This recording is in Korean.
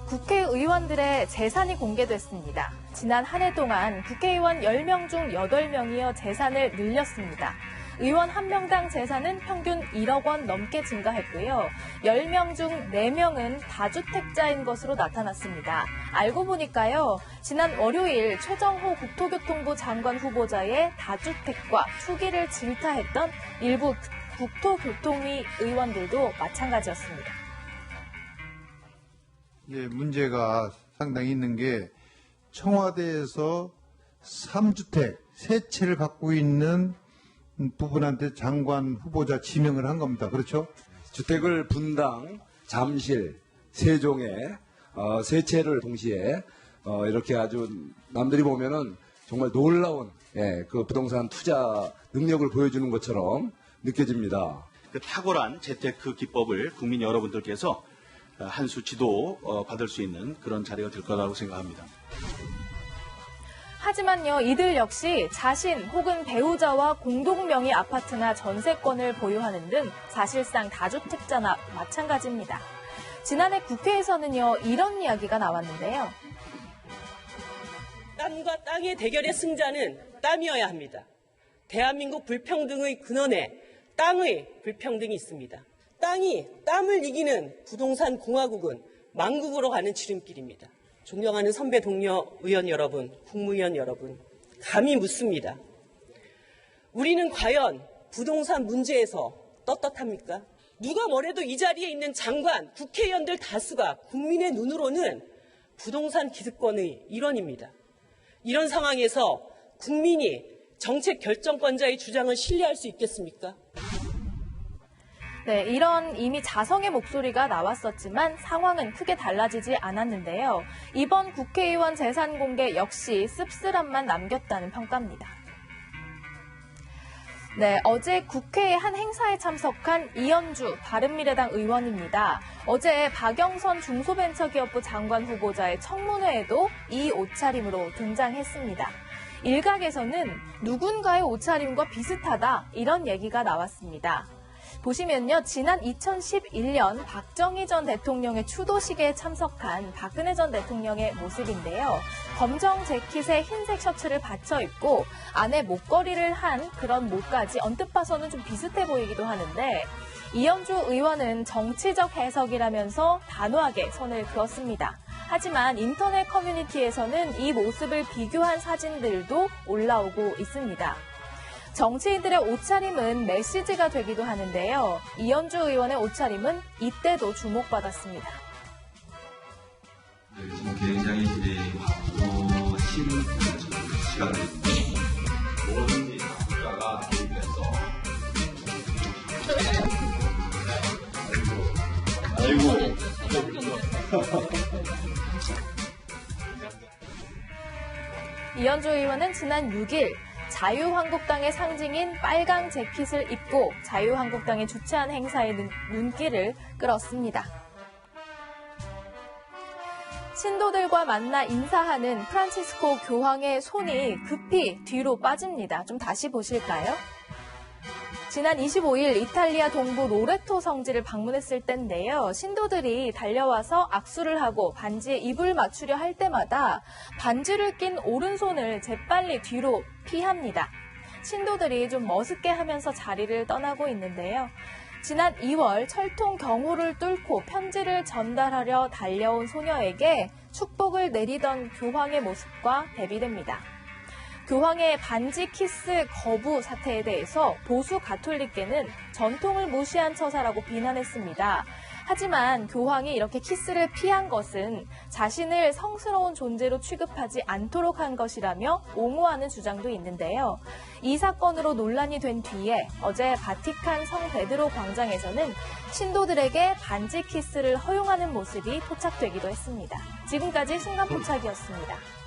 국회의원들의 재산이 공개됐습니다. 지난 한 해 동안 국회의원 10명 중 8명이어 재산을 늘렸습니다. 의원 1명당 재산은 평균 1억 원 넘게 증가했고요. 10명 중 4명은 다주택자인 것으로 나타났습니다. 알고 보니까요, 지난 월요일 최정호 국토교통부 장관 후보자의 다주택과 투기를 질타했던 일부 국토교통위 의원들도 마찬가지였습니다. 예, 문제가 상당히 있는 게 청와대에서 3주택, 3채를 갖고 있는 부분한테 장관 후보자 지명을 한 겁니다. 그렇죠? 주택을 분당, 잠실, 세종에 3채를 동시에 이렇게 아주 남들이 보면은 정말 놀라운 그 부동산 투자 능력을 보여주는 것처럼 느껴집니다. 그 탁월한 재테크 기법을 국민 여러분들께서 한 수 지도 받을 수 있는 그런 자리가 될 거라고 생각합니다. 하지만요, 이들 역시 자신 혹은 배우자와 공동명의 아파트나 전세권을 보유하는 등 사실상 다주택자나 마찬가지입니다. 지난해 국회에서는요, 이런 이야기가 나왔는데요. 땀과 땅의 대결의 승자는 땀이어야 합니다. 대한민국 불평등의 근원에 땅의 불평등이 있습니다. 땅이 땀을 이기는 부동산 공화국은 망국으로 가는 지름길입니다. 존경하는 선배 동료 의원 여러분, 국무위원 여러분, 감히 묻습니다. 우리는 과연 부동산 문제에서 떳떳합니까? 누가 뭐래도 이 자리에 있는 장관, 국회의원들 다수가 국민의 눈으로는 부동산 기득권의 일원입니다. 이런 상황에서 국민이 정책 결정권자의 주장을 신뢰할 수 있겠습니까? 네, 이런 이미 자성의 목소리가 나왔었지만 상황은 크게 달라지지 않았는데요. 이번 국회의원 재산 공개 역시 씁쓸함만 남겼다는 평가입니다. 네, 어제 국회의 한 행사에 참석한 이현주 바른미래당 의원입니다. 어제 박영선 중소벤처기업부 장관 후보자의 청문회에도 이 옷차림으로 등장했습니다. 일각에서는 누군가의 옷차림과 비슷하다, 이런 얘기가 나왔습니다. 보시면요, 지난 2011년 박정희 전 대통령의 추도식에 참석한 박근혜 전 대통령의 모습인데요. 검정 재킷에 흰색 셔츠를 받쳐 입고 안에 목걸이를 한 그런 목까지 언뜻 봐서는 좀 비슷해 보이기도 하는데, 이현주 의원은 정치적 해석이라면서 단호하게 선을 그었습니다. 하지만 인터넷 커뮤니티에서는 이 모습을 비교한 사진들도 올라오고 있습니다. 정치인들의 옷차림은 메시지가 되기도 하는데요. 이현주 의원의 옷차림은 이때도 주목받았습니다. 네, 지금 굉장히 바쁘고 힘든 시간입니다. 뭐든지 국가가 개입해서 아이고 이현주 의원은 지난 6일 자유한국당의 상징인 빨강 재킷을 입고 자유한국당이 주최한 행사에 눈길을 끌었습니다. 신도들과 만나 인사하는 프란치스코 교황의 손이 급히 뒤로 빠집니다. 좀 다시 보실까요? 지난 25일 이탈리아 동부 로레토 성지를 방문했을 때인데요. 신도들이 달려와서 악수를 하고 반지에 입을 맞추려 할 때마다 반지를 낀 오른손을 재빨리 뒤로 피합니다. 신도들이 좀 머쓱게 하면서 자리를 떠나고 있는데요. 지난 2월 철통 경호를 뚫고 편지를 전달하려 달려온 소녀에게 축복을 내리던 교황의 모습과 대비됩니다. 교황의 반지 키스 거부 사태에 대해서 보수 가톨릭계는 전통을 무시한 처사라고 비난했습니다. 하지만 교황이 이렇게 키스를 피한 것은 자신을 성스러운 존재로 취급하지 않도록 한 것이라며 옹호하는 주장도 있는데요. 이 사건으로 논란이 된 뒤에 어제 바티칸 성 베드로 광장에서는 신도들에게 반지 키스를 허용하는 모습이 포착되기도 했습니다. 지금까지 순간포착이었습니다.